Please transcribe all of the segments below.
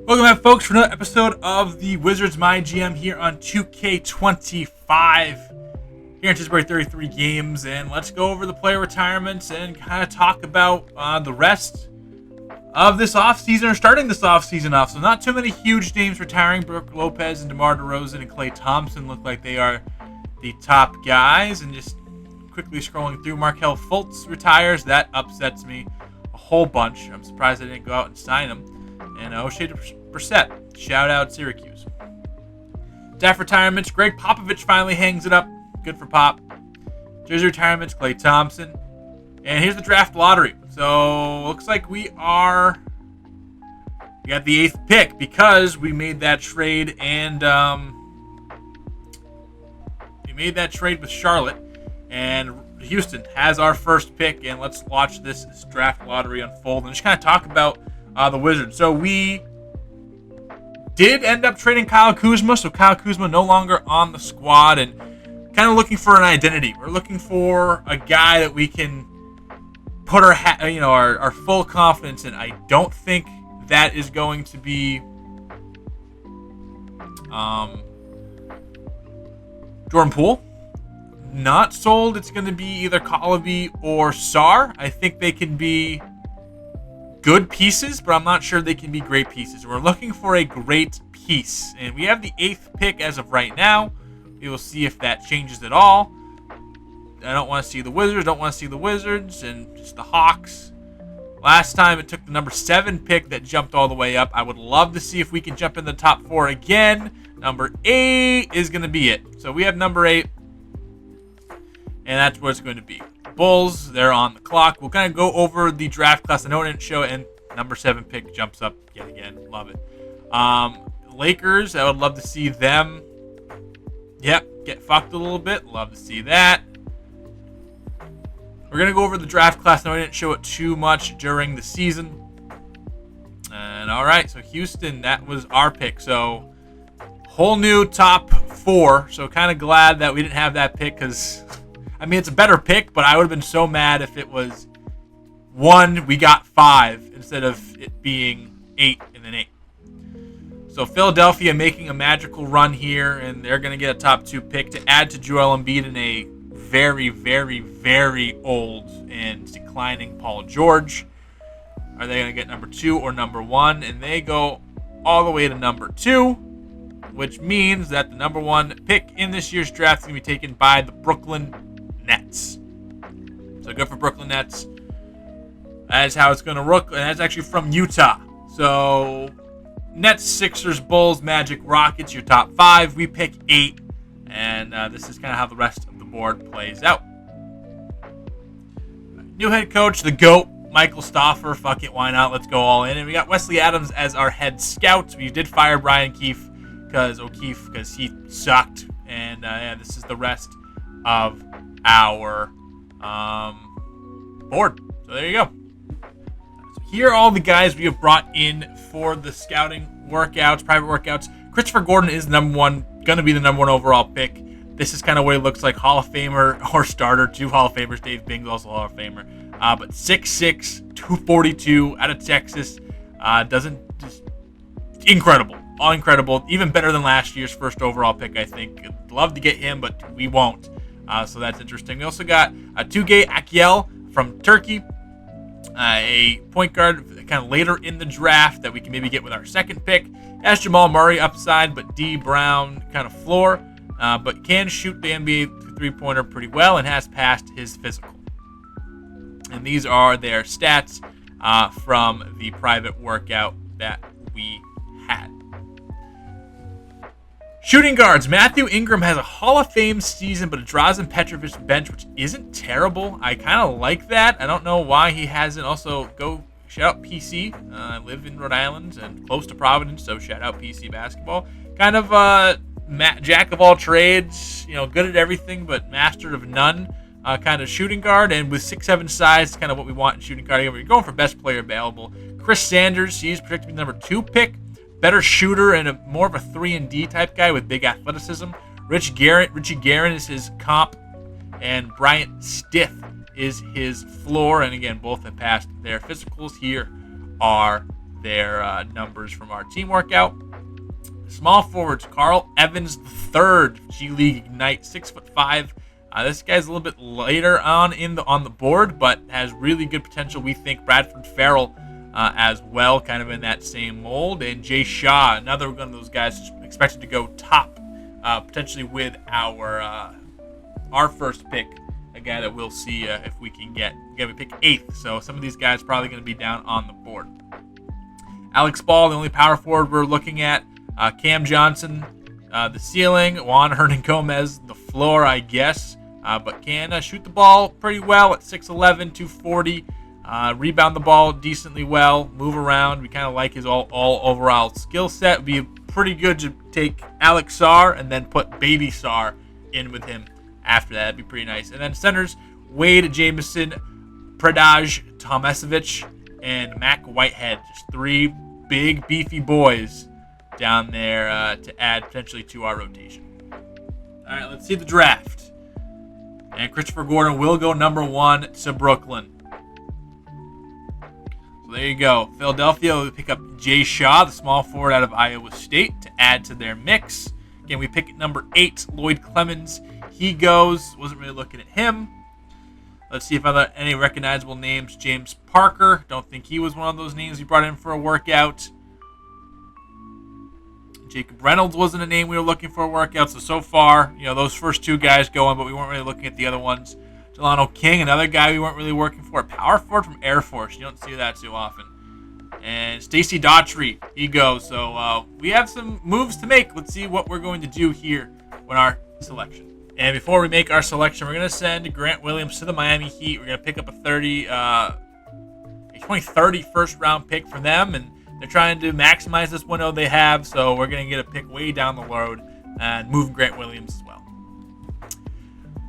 Welcome back, folks, for another episode of the Wizards MyGM here on 2K25. Here in Tisbury, 33 games, and let's go over the player retirements and kind of talk about the rest of this offseason, or starting this offseason off. So not too many huge names retiring. Brook Lopez and DeMar DeRozan and Klay Thompson look like they are the top guys. And just quickly scrolling through, Markelle Fultz retires. That upsets me a whole bunch. I'm surprised I didn't go out and sign him. And O'Shea Brissett, shout out Syracuse. Staff retirements, Greg Popovich finally hangs it up. Good for Pop. Jersey retirements, Klay Thompson. And here's the draft lottery. So looks like we got the 8th pick because we made that trade, and we made that trade with Charlotte. And Houston has our first pick, and let's watch this draft lottery unfold and just kind of talk about the Wizards. So we did end up trading Kyle Kuzma. So Kyle Kuzma no longer on the squad, and kind of looking for an identity. We're looking for a guy that we can put our full confidence in. I don't think that is going to be Jordan Poole. Not sold. It's going to be either Kolovy or Sarr. I think they can be good pieces, but I'm not sure they can be great pieces. We're looking for a great piece, and we have the 8th pick as of right now. We will see if that changes at all. I don't want to see the Wizards, and just the Hawks. Last time it took the number 7 pick that jumped all the way up. I would love to see if we can jump in the top 4 again. Number 8 is going to be it. So we have number 8, and that's what it's going to be. Bulls, they're on the clock. We'll kind of go over the draft class. I know I didn't show it, and number 7 pick jumps up yet again. Love it. Lakers, I would love to see them, get fucked a little bit. Love to see that. We're going to go over the draft class. I know I didn't show it too much during the season. And all right, so Houston, that was our pick. So whole new top 4. So kind of glad that we didn't have that pick, because I mean, it's a better pick, but I would have been so mad if it was 1, we got 5, instead of it being 8 and then 8. So Philadelphia making a magical run here, and they're going to get a top 2 pick to add to Joel Embiid in a very, very, very old and declining Paul George. Are they going to get number 2 or number 1? And they go all the way to number 2, which means that the number 1 pick in this year's draft is going to be taken by the Brooklyn Nets. So good for Brooklyn Nets. That is how it's going to look. And that's actually from Utah. So Nets, Sixers, Bulls, Magic, Rockets, your top 5. We pick 8. And this is kind of how the rest of the board plays out. New head coach, the GOAT, Michael Stauffer. Fuck it, why not? Let's go all in. And we got Wesley Adams as our head scout. We did fire Brian O'Keefe because he sucked. And this is the rest of our board. So there you go. So here are all the guys we have brought in for the scouting workouts, private workouts. Christopher Gordon is going to be the number 1 overall pick. This is kind of what he looks like, Hall of Famer or starter. 2 Hall of Famers. Dave Bing's also Hall of Famer. But 6'6", 242 out of Texas. Incredible. All incredible. Even better than last year's first overall pick, I think. I'd love to get him, but we won't. So that's interesting. We also got Tugay Akyel from Turkey, a point guard kind of later in the draft that we can maybe get with our 2nd pick. Has Jamal Murray upside, but D Brown kind of floor, but can shoot the NBA three-pointer pretty well and has passed his physical. And these are their stats from the private workout that we had. Shooting guards. Matthew Ingram has a Hall of Fame season, but a Drazen Petrovic bench, which isn't terrible. I kind of like that. I don't know why he hasn't. Also, go shout out PC. I live in Rhode Island and close to Providence, so shout out PC basketball. Kind of jack of all trades, good at everything, but master of none. Kind of shooting guard, and with 6'7" size, kind of what we want in shooting guard. We're going for best player available. Chris Sanders, he's projected to be the number 2 pick. Better shooter and more of a 3-and-D type guy with big athleticism. Richie Guerin is his comp, and Bryant Stith is his floor. And again, both have passed their physicals. Here are their numbers from our team workout. Small forwards, Carl Evans III, G League Ignite, 6'5". This guy's a little bit later on on the board, but has really good potential. We think Bradford Farrell as well, kind of in that same mold. And Jay Shaw, another one of those guys expected to go top, potentially with our first pick, a guy that we'll see if we can get. Again, we pick 8th, so some of these guys probably going to be down on the board. Alex Ball, the only power forward we're looking at. Cam Johnson, the ceiling. Juan Hernan Gomez, the floor, I guess. But can shoot the ball pretty well at 6'11", 240. Rebound the ball decently well. Move around. We kind of like his all overall skill set. Would be pretty good to take Alex Sarr and then put Baby Sarr in with him after that. That'd be pretty nice. And then centers, Wade Jamison, Predaj Tomasevich, and Mac Whitehead. Just 3 big, beefy boys down there to add potentially to our rotation. All right, let's see the draft. And Christopher Gordon will go number 1 to Brooklyn. So there you go. Philadelphia will pick up Jay Shaw, the small forward out of Iowa State, to add to their mix. Again, we pick number 8, Lloyd Clemens. He goes. Wasn't really looking at him. Let's see if any recognizable names. James Parker. Don't think he was one of those names we brought in for a workout. Jacob Reynolds wasn't a name we were looking for a workout. So far, those first 2 guys going, but we weren't really looking at the other ones. Delano King, another guy we weren't really working for. Power forward from Air Force. You don't see that too often. And Stacey Daughtry, he goes. So we have some moves to make. Let's see what we're going to do here with our selection. And before we make our selection, we're going to send Grant Williams to the Miami Heat. We're going to pick up a 2030 first round pick for them, and they're trying to maximize this window they have, so we're going to get a pick way down the road and move Grant Williams as well.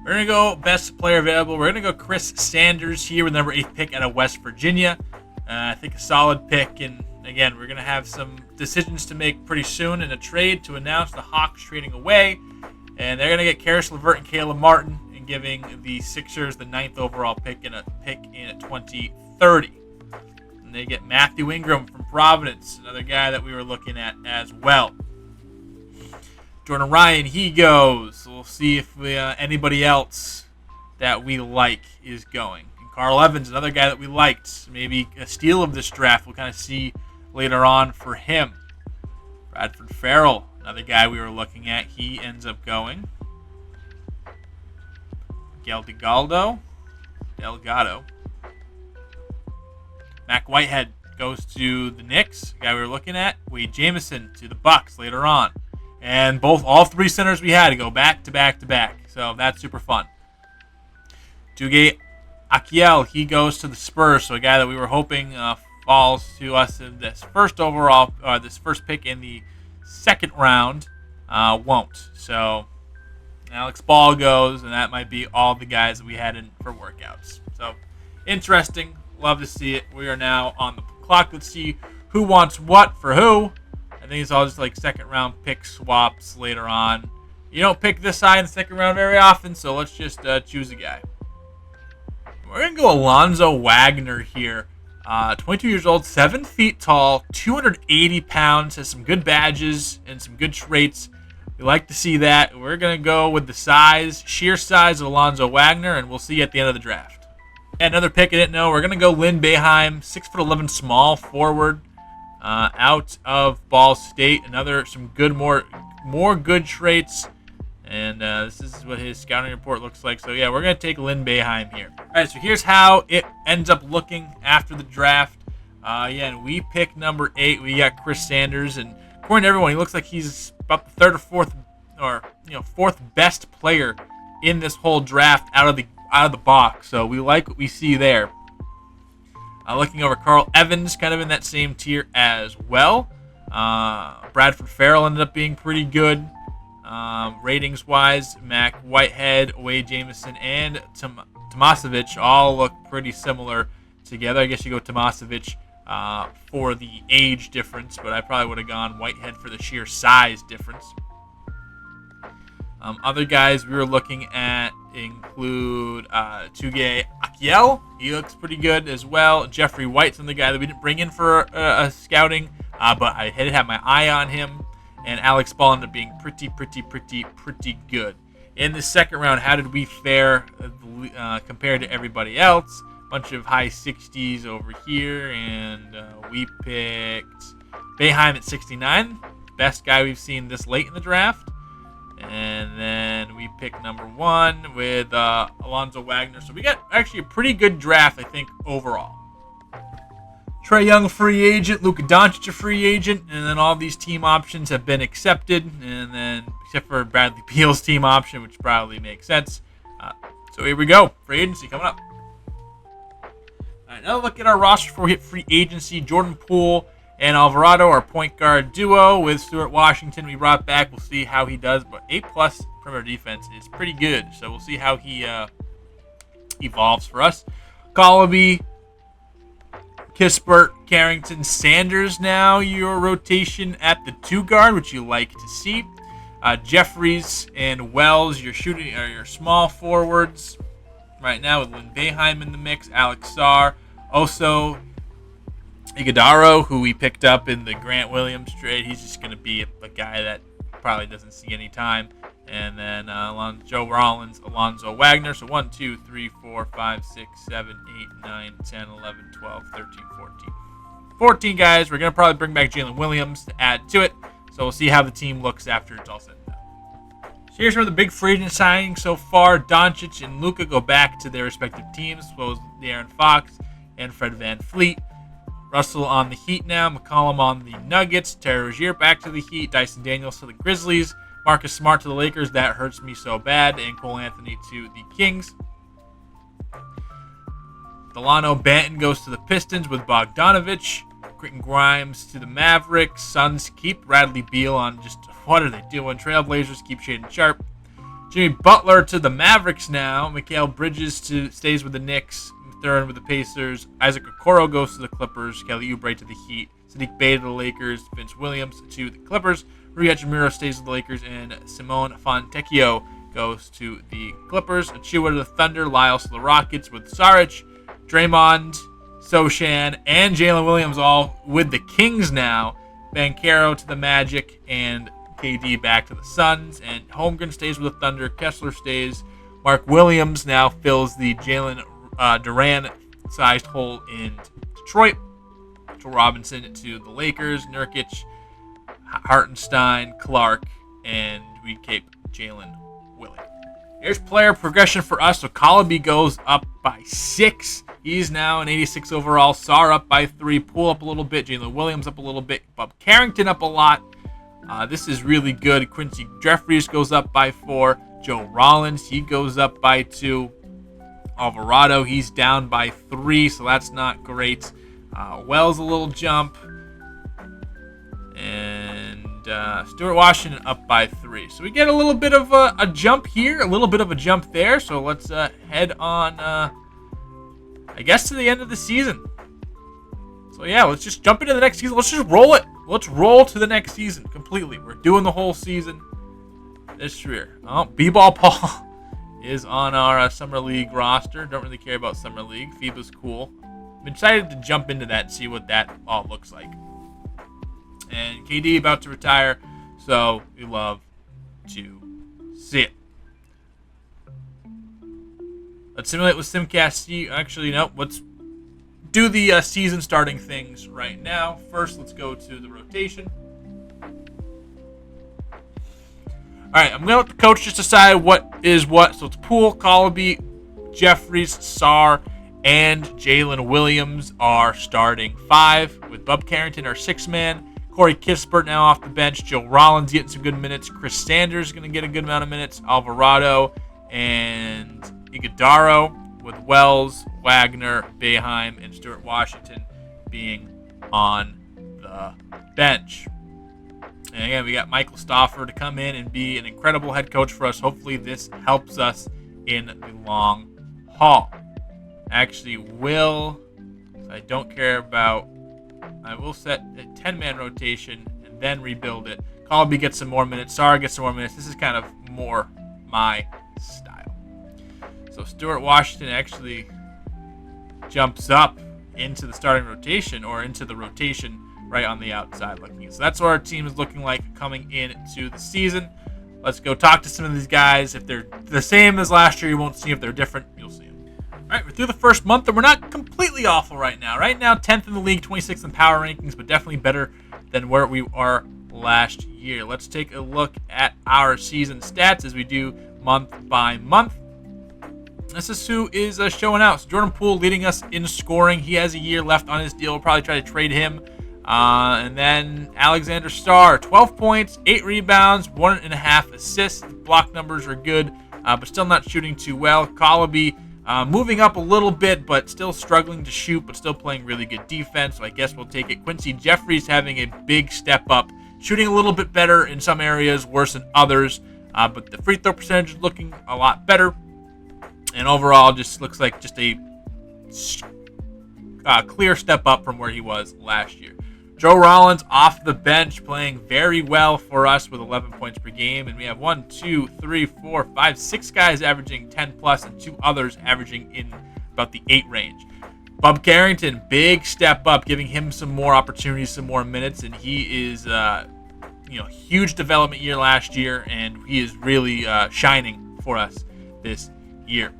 We're going to go best player available. We're going to go Chris Sanders here with number 8th pick out of West Virginia. I think a solid pick, and again, we're going to have some decisions to make pretty soon in a trade to announce the Hawks trading away, and they're going to get Karis LeVert and Caleb Martin, and giving the Sixers the 9th overall pick in 2030. And they get Matthew Ingram from Providence, another guy that we were looking at as well. Jordan Ryan, he goes. We'll see if anybody else that we like is going. And Carl Evans, another guy that we liked. Maybe a steal of this draft. We'll kind of see later on for him. Bradford Farrell, another guy we were looking at. He ends up going. Delgado. Mac Whitehead goes to the Knicks, the guy we were looking at. Wade Jamison to the Bucks later on. And all 3 centers we had to go back to back to back. So that's super fun. Duge Akiel, he goes to the Spurs. So a guy that we were hoping falls to us in this first pick in the 2nd round won't. So Alex Ball goes, and that might be all the guys that we had in for workouts. So interesting. Love to see it. We are now on the clock. Let's see who wants what for who. I think it's all just like 2nd round pick swaps later on. You don't pick this high in the 2nd round very often, so let's just choose a guy. We're going to go Alonzo Wagner here. 22 years old, 7 feet tall, 280 pounds, has some good badges and some good traits. We like to see that. We're going to go with the sheer size of Alonzo Wagner, and we'll see you at the end of the draft. And another pick I didn't know. We're going to go Lynn Boeheim, 6'11", small forward, out of Ball State. Some good, more good traits. And this is what his scouting report looks like. So, yeah, we're going to take Lynn Boeheim here. All right, so here's how it ends up looking after the draft. And we pick number 8. We got Chris Sanders. And according to everyone, he looks like he's about the 3rd or 4th best player in this whole draft out of the box. So we like what we see there. Looking over Carl Evans, kind of in that same tier as well. Bradford Farrell ended up being pretty good. Ratings-wise, Mac Whitehead, Wade Jamison, and Tomasevich all look pretty similar together. I guess you go Tomasevich for the age difference, but I probably would have gone Whitehead for the sheer size difference. Other guys we were looking at include Tugay Akiel. He looks pretty good as well. Jeffrey White's another guy that we didn't bring in for a scouting, but I had my eye on him. And Alex Ball ended up being pretty good. In the second round, how did we fare compared to everybody else? Bunch of high 60s over here, and we picked Boeheim at 69, best guy we've seen this late in the draft. And then we picked number 1 with Alonzo Wagner. So we got actually a pretty good draft, I think, overall. Trae Young, free agent. Luka Doncic, a free agent. And then all these team options have been accepted. And then, except for Bradley Beal's team option, which probably makes sense. So here we go. Free agency coming up. All right, now look at our roster before we hit free agency. Jordan Poole and Alvarado, our point guard duo with Stuart Washington we brought back. We'll see how he does. But A+ perimeter defense is pretty good. So we'll see how he evolves for us. Colby, Kispert, Carrington, Sanders now your rotation at the 2 guard, which you like to see. Jeffries and Wells, your small forwards right now with Lynn Boeheim in the mix. Alex Sarr, also Iguodaro, who we picked up in the Grant Williams trade. He's just going to be a guy that probably doesn't see any time. And then Joe Rollins, Alonzo Wagner. So 1, 2, 3, 4, 5, 6, 7, 8, 9, 10, 11, 12, 13, 14. 14 guys. We're going to probably bring back Jalen Williams to add to it. So we'll see how the team looks after it's all said and done. So here's some of the big free agent signings so far. Doncic and Luka go back to their respective teams. So De'Aaron Fox and Fred VanVleet. Russell on the Heat now. McCollum on the Nuggets. Terry Rozier back to the Heat. Dyson Daniels to the Grizzlies. Marcus Smart to the Lakers. That hurts me so bad. And Cole Anthony to the Kings. Delano Banton goes to the Pistons with Bogdanovich. Quentin Grimes to the Mavericks. Suns keep Bradley Beal on just what are they doing? Trailblazers keep shading sharp. Jimmy Butler to the Mavericks now. Mikal Bridges stays with the Knicks. Thurin with the Pacers. Isaac Okoro goes to the Clippers. Kelly Oubre to the Heat. Sadiq Bey to the Lakers. Vince Williams to the Clippers. Rui Hachimura stays with the Lakers. And Simone Fontecchio goes to the Clippers. Achua to the Thunder. Lyles to the Rockets with Saric. Draymond, Sochan, and Jalen Williams all with the Kings now. Banchero to the Magic. And KD back to the Suns. And Holmgren stays with the Thunder. Kessler stays. Mark Williams now fills the Jalen Duran-sized hole in Detroit. Mitchell Robinson to the Lakers. Nurkic, Hartenstein, Clark, and we keep Jalen Willie. Here's player progression for us. So Colby goes up by 6. He's now an 86 overall. Sarr up by 3. Poole up a little bit. Jalen Williams up a little bit. Bob Carrington up a lot. This is really good. Quincy Jeffries goes up by 4. Joe Rollins, he goes up by 2. Alvarado, he's down by 3, so that's not great. Wells, a little jump. And Stuart Washington up by 3. So we get a little bit of a jump here, a little bit of a jump there. So let's head on, I guess, to the end of the season. So yeah, let's just jump into the next season. Let's just roll it. Let's roll to the next season completely. We're doing the whole season this year. Oh, B-Ball Paul is on our Summer League roster. Don't really care about Summer League. FIBA's cool. I'm excited to jump into that and see what that all looks like. And KD about to retire, so we love to see it. Let's simulate with Simcast. Actually, no. Let's do the season starting things right now. First, let's go to the rotation. All right, I'm going to let the coach just decide what is what. So it's Poole, Colby, Jeffries, Sarr, and Jalen Williams are starting 5, with Bub Carrington our 6-man. Corey Kispert now off the bench. Joe Rollins getting some good minutes. Chris Sanders going to get a good amount of minutes. Alvarado and Iguodaro, with Wells, Wagner, Boeheim, and Stuart Washington being on the bench. And again, we got Michael Stauffer to come in and be an incredible head coach for us. Hopefully this helps us in the long haul. Actually, I don't care about, I will set a 10-man rotation and then rebuild it. Colby gets some more minutes. Sarr gets some more minutes. This is kind of more my style. So Stuart Washington actually jumps up into the starting rotation, or into the rotation right on the outside looking. So that's what our team is looking like coming into the season. Let's go talk to some of these guys. If they're the same as last year, you won't see. If they're different, you'll see them. All right, we're through the first month, and we're not completely awful right now. Right now, 10th in the league, 26th in power rankings, but definitely better than where we are last year. Let's take a look at our season stats as we do month by month. This is who is showing out. So Jordan Poole leading us in scoring. He has a year left on his deal. We'll probably try to trade him. And then Alexander Starr, 12 points, 8 rebounds, 1.5 assists. Block numbers are good, but still not shooting too well. Colaby moving up a little bit, but still struggling to shoot, but still playing really good defense. So I guess we'll take it. Quincy Jeffries having a big step up, shooting a little bit better in some areas, worse in others. But the free throw percentage is looking a lot better. And overall, just looks like just a clear step up from where he was last year. Joe Rollins off the bench, playing very well for us with 11 points per game. And we have 6 guys averaging 10 plus, and 2 others averaging in about the 8 range. Bub Carrington, big step up, giving him some more opportunities, some more minutes. And he is, huge development year last year, and he is really shining for us this year.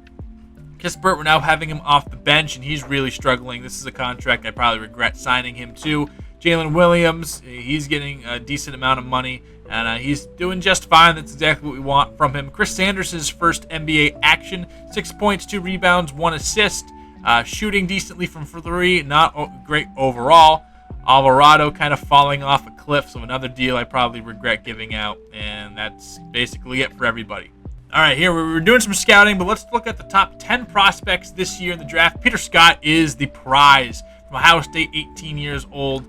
Kispert, we're now having him off the bench, and he's really struggling. This is a contract I probably regret signing him to. Jalen Williams, he's getting a decent amount of money, and he's doing just fine. That's exactly what we want from him. Chris Sanders's first NBA action, 6 points, 2 rebounds, 1 assist. Shooting decently from 3, not great overall. Alvarado kind of falling off a cliff, so another deal I probably regret giving out, and that's basically it for everybody. All right, here we're doing some scouting, but let's look at the top 10 prospects this year in the draft. Peter Scott is the prize from Ohio State, 18 years old.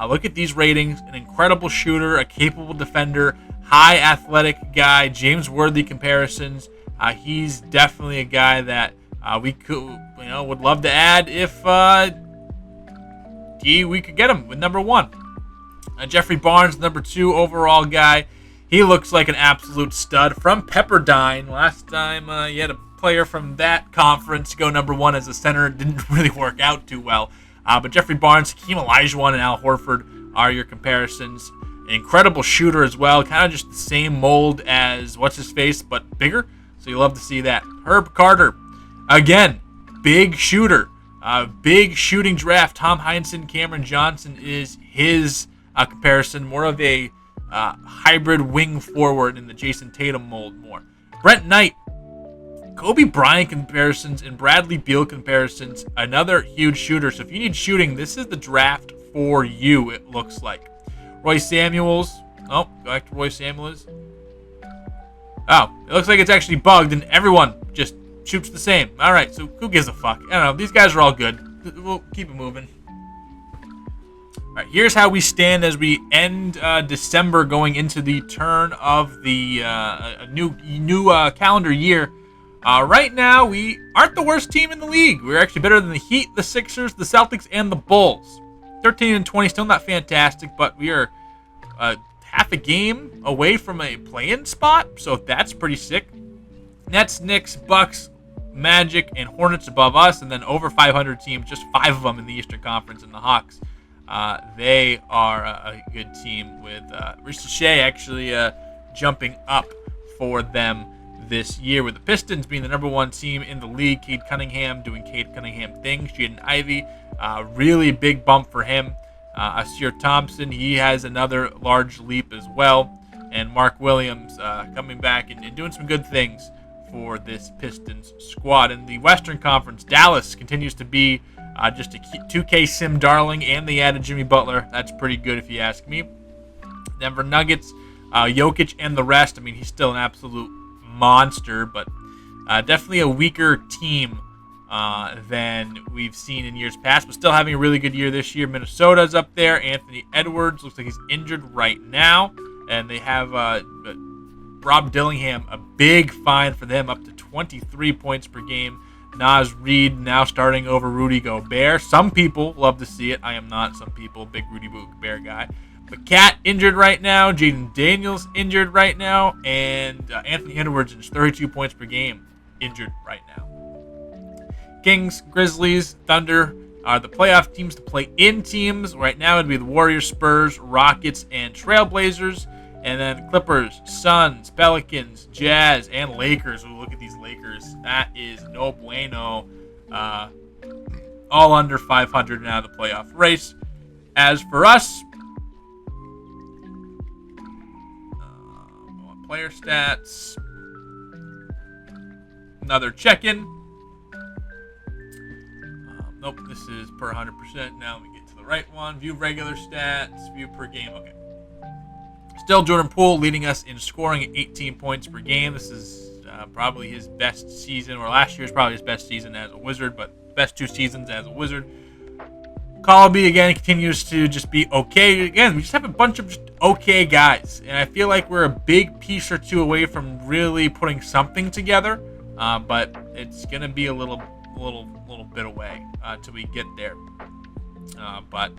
Look at these ratings: an incredible shooter, a capable defender, high athletic guy, James Worthy comparisons. He's definitely a guy that we would love to add if we could get him with number 1. Jeffrey Barnes, number 2 overall guy. He looks like an absolute stud from Pepperdine. Last time you had a player from that conference go number 1 as a center. It didn't really work out too well. But Jeffrey Barnes, Hakeem Olajuwon, and Al Horford are your comparisons. An incredible shooter as well. Kind of just the same mold as what's-his-face, but bigger. So you love to see that. Herb Carter, again, big shooter. Big shooting draft. Tom Heinsohn, Cameron Johnson is his comparison. More of a hybrid wing forward in the Jason Tatum mold more. Brent Knight, Kobe Bryant comparisons, and Bradley Beal comparisons. Another huge shooter. So if you need shooting, this is the draft for you, it looks like. Roy Samuels. Oh, go back to Roy Samuels. Oh, it looks like it's actually bugged, and everyone just shoots the same. All right, so who gives a fuck? I don't know. These guys are all good. We'll keep it moving. All right, here's how we stand as we end December, going into the turn of the new calendar year. Right now, we aren't the worst team in the league. We're actually better than the Heat, the Sixers, the Celtics, and the Bulls. 13-20, still not fantastic, but we are half a game away from a play-in spot, so that's pretty sick. Nets, Knicks, Bucks, Magic, and Hornets above us, and then over 500 teams, just 5 of them in the Eastern Conference, and the Hawks. They are a good team with Ricochet actually jumping up for them this year, with the Pistons being the number 1 team in the league. Cade Cunningham doing Cade Cunningham things. Jaden Ivey, really big bump for him. Asir Thompson, he has another large leap as well. And Mark Williams coming back and doing some good things for this Pistons squad. In the Western Conference, Dallas continues to be just a 2K sim darling, and they added Jimmy Butler. That's pretty good if you ask me. Denver Nuggets, Jokic and the rest. I mean, he's still an absolute monster, but definitely a weaker team than we've seen in years past, but still having a really good year this year. Minnesota's up there. Anthony Edwards looks like he's injured right now, and they have Rob Dillingham, a big find for them, up to 23 points per game. Naz Reid now starting over Rudy Gobert. Some people love to see it. I am not. Some people, big Rudy Gobert guy. But Cat injured right now. Jaden Daniels injured right now. And Anthony Edwards, 32 points per game, injured right now. Kings, Grizzlies, Thunder are the playoff teams. The play-in teams right now would be the Warriors, Spurs, Rockets, and Trailblazers. And then the Clippers, Suns, Pelicans, Jazz, and Lakers. Ooh, look at these Lakers. That is no bueno. All under 500 now in the playoff race. As for us, player stats. Another check-in. Nope, this is per 100%. Now let me get to the right one. View regular stats. View per game. Okay. Still Jordan Poole leading us in scoring at 18 points per game. This is probably his best season, or last year's probably his best season as a Wizard, but best 2 seasons as a Wizard. Colby, again, continues to just be okay. Again, we just have a bunch of just okay guys, and I feel like we're a big piece or two away from really putting something together, but it's going to be a little bit away till we get there. But,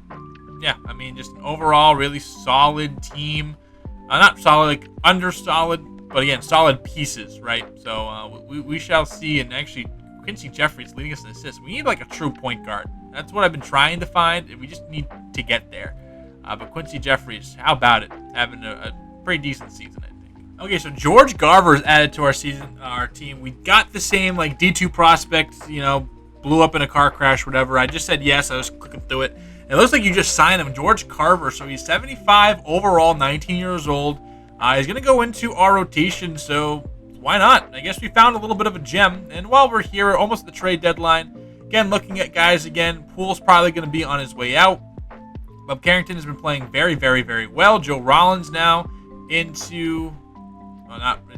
yeah, I mean, just an overall really solid team. Not solid, like under solid, but again, solid pieces, right? So we shall see. And actually, Quincy Jeffries leading us in assists. We need like a true point guard. That's what I've been trying to find, and we just need to get there. But Quincy Jeffries, how about it? Having a pretty decent season, I think. Okay, so George Garver is added to our team. We got the same like D2 prospect, blew up in a car crash, whatever. I just said yes. I was clicking through it. It looks like you just signed him, George Carver. So he's 75 overall, 19 years old. He's going to go into our rotation, so why not? I guess we found a little bit of a gem. And while we're here, almost at the trade deadline, again, looking at guys again, Poole's probably going to be on his way out. Bob Carrington has been playing very, very, very well. Joe Rollins now into,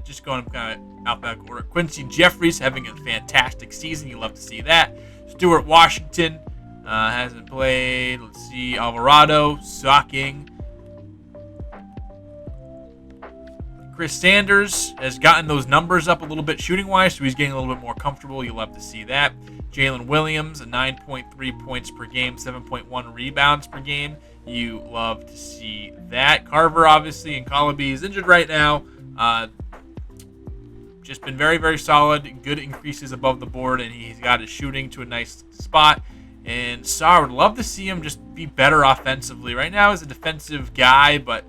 just going kind of alphabetical order. Quincy Jeffries having a fantastic season. You love to see that. Stuart Washington. Hasn't played. Let's see. Alvarado sucking. Chris Sanders has gotten those numbers up a little bit shooting wise, so he's getting a little bit more comfortable. You'll love to see that. Jalen Williams, 9.3 points per game, 7.1 rebounds per game. You love to see that. Carver, obviously, and Colby is injured right now. Just been very, very solid. Good increases above the board, and he's got his shooting to a nice spot. And Sarr, would love to see him just be better offensively. Right now he's a defensive guy, but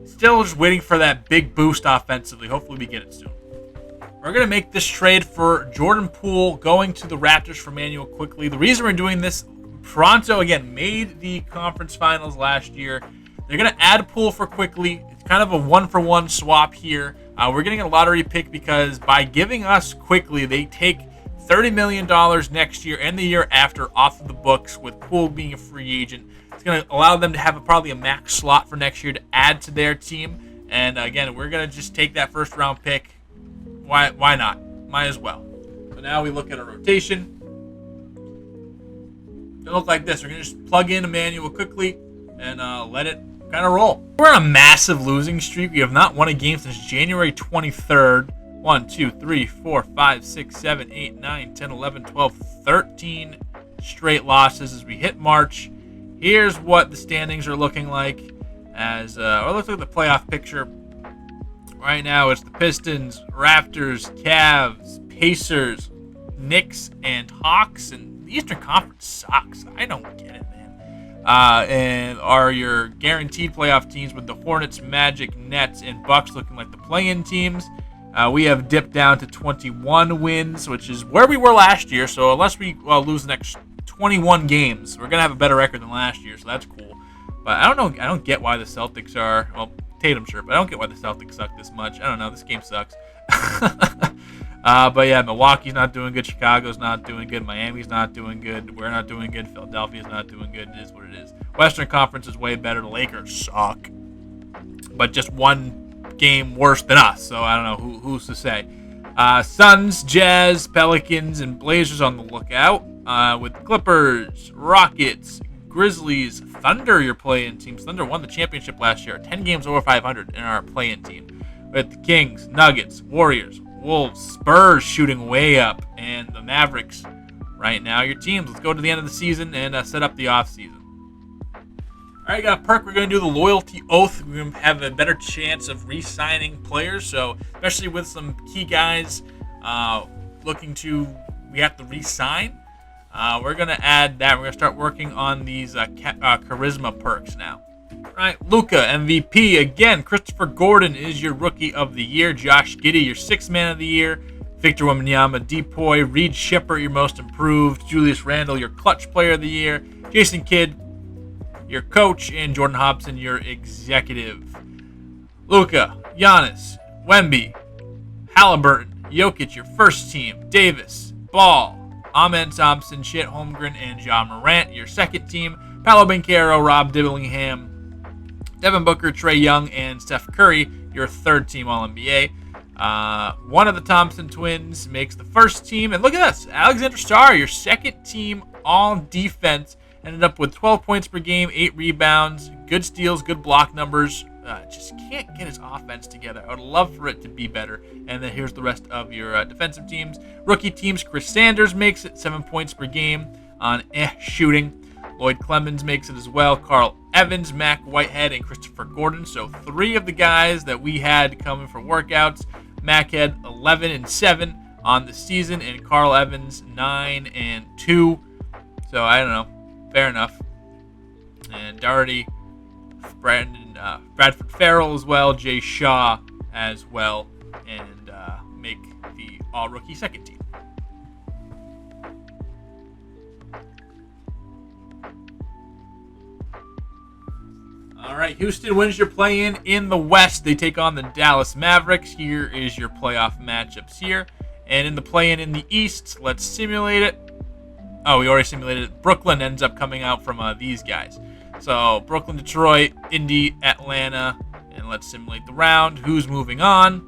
still just waiting for that big boost offensively. Hopefully we get it soon. We're going to make this trade for Jordan Poole going to the Raptors for Manuel Quickley. The reason we're doing this, Toronto, again, made the conference finals last year. They're going to add Poole for Quickley. It's kind of a one-for-one swap here. We're getting a lottery pick because by giving us Quickley, they take $30 million next year and the year after off of the books, with Poole being a free agent. It's going to allow them to have probably a max slot for next year to add to their team. And again, we're going to just take that first round pick. Why not? Might as well. So now we look at our rotation. It'll look like this. We're going to just plug in Emmanuel Quickley and let it kind of roll. We're on a massive losing streak. We have not won a game since January 23rd. 1, 2, 3, 4, 5, 6, 7, 8, 9, 10, 11, 12, 13 straight losses as we hit March. Here's what the standings are looking like as let's look at the playoff picture. Right now it's the Pistons, Raptors, Cavs, Pacers, Knicks, and Hawks. And the Eastern Conference sucks. I don't get it, man. And are your guaranteed playoff teams with the Hornets, Magic, Nets, and Bucks looking like the play-in teams. We have dipped down to 21 wins, which is where we were last year. So unless we lose the next 21 games, we're going to have a better record than last year. So that's cool. But I don't know. I don't get why the Celtics are, well, Tatum sure, but I don't get why the Celtics suck this much. I don't know. This game sucks. But yeah, Milwaukee's not doing good. Chicago's not doing good. Miami's not doing good. We're not doing good. Philadelphia's not doing good. It is what it is. Western Conference is way better. The Lakers suck. But just one game worse than us, so I don't know who's to say. Suns, Jazz, Pelicans, and Blazers on the lookout. With Clippers, Rockets, Grizzlies, Thunder, your play-in teams. Thunder won the championship last year. 10 games over 500 in our play-in team. With the Kings, Nuggets, Warriors, Wolves, Spurs shooting way up, and the Mavericks. Right now, your teams. Let's go to the end of the season and set up the offseason. All right, got a perk. We're going to do the loyalty oath. We're going to have a better chance of re-signing players. So, especially with some key guys looking to, we have to re-sign. We're going to add that. We're going to start working on these charisma perks now. All right, Luka, MVP. Again, Christopher Gordon is your Rookie of the Year. Josh Giddey, your Sixth Man of the Year. Victor Wembanyama, Depoy. Reed Shepard, your Most Improved. Julius Randle, your Clutch Player of the Year. Jason Kidd, your Coach. And Jordan Hobson, your Executive. Luka, Giannis, Wemby, Halliburton, Jokic, your First Team. Davis, Ball, Amen Thompson, Chet Holmgren, and Ja Morant, your Second Team. Paolo Banchero, Rob Dillingham, Devin Booker, Trae Young, and Steph Curry, your Third Team All-NBA. One of the Thompson twins makes the First Team. And look at this. Alexander Starr, your Second Team All-Defense, ended up with 12 points per game, 8 rebounds, good steals, good block numbers. Just can't get his offense together. I would love for it to be better. And then here's the rest of your defensive teams. Rookie teams, Chris Sanders makes it 7 points per game on shooting. Lloyd Clemens makes it as well. Carl Evans, Mac Whitehead, and Christopher Gordon. So 3 of the guys that we had coming for workouts. Mac had 11 and 7 on the season, and Carl Evans 9 and 2. So I don't know. Fair enough. And Doherty, Bradford Farrell as well, Jay Shaw as well, and make the all-rookie second team. All right, Houston wins your play-in in the West. They take on the Dallas Mavericks. Here is your playoff matchups here. And in the play-in in the East, let's simulate it. Oh, we already simulated it. Brooklyn ends up coming out from these guys. So Brooklyn, Detroit, Indy, Atlanta, and let's simulate the round. Who's moving on?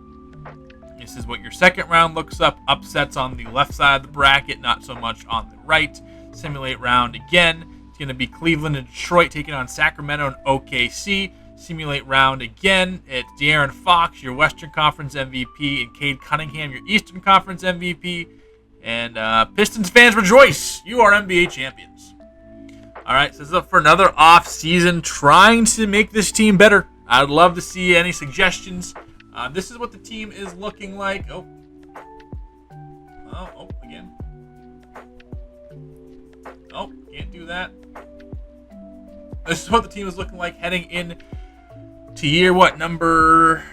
This is what your second round looks up. Upsets on the left side of the bracket, not so much on the right. Simulate round again. It's going to be Cleveland and Detroit taking on Sacramento and OKC. Simulate round again. It's De'Aaron Fox, your Western Conference MVP, and Cade Cunningham, your Eastern Conference MVP. And Pistons fans rejoice. You are NBA champions. All right, so this is up for another off season, trying to make this team better. I'd love to see any suggestions. This is what the team is looking like. Again. Oh, can't do that. This is what the team is looking like heading in to year, number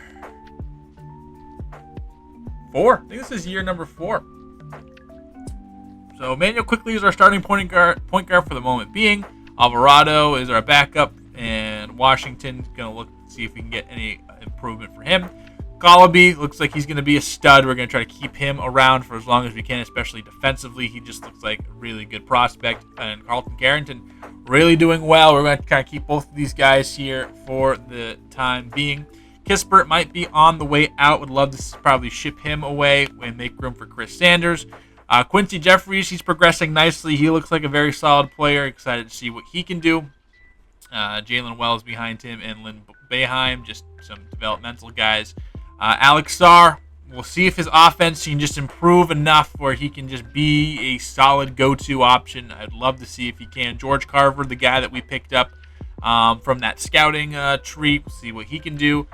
4? I think this is year number 4. So Emmanuel Quickley is our starting point guard for the moment being. Alvarado is our backup, and Washington's going to look to see if we can get any improvement for him. Galaby looks like he's going to be a stud. We're going to try to keep him around for as long as we can, especially defensively. He just looks like a really good prospect. And Carlton Carrington really doing well. We're going to kind of keep both of these guys here for the time being. Kispert might be on the way out. Would love to probably ship him away and make room for Chris Sanders. Quincy Jeffries, he's progressing nicely. He looks like a very solid player. Excited to see what he can do. Jalen Wells behind him and Lynn Boeheim, just some developmental guys. Alex Sarr, we'll see if his offense can just improve enough where he can just be a solid go-to option. I'd love to see if he can. George Carver, the guy that we picked up from that scouting tree, we'll see what he can do.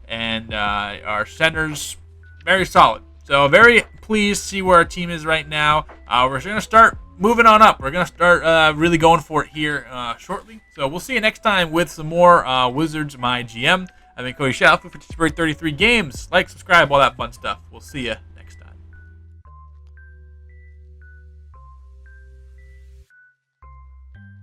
And our centers, very solid. So very pleased to see where our team is right now. We're going to start moving on up. We're going to start really going for it here shortly. So we'll see you next time with some more Wizards MyGM. I've been Cody Shalford for Pittsburgh 33 Games. Like, subscribe, all that fun stuff. We'll see you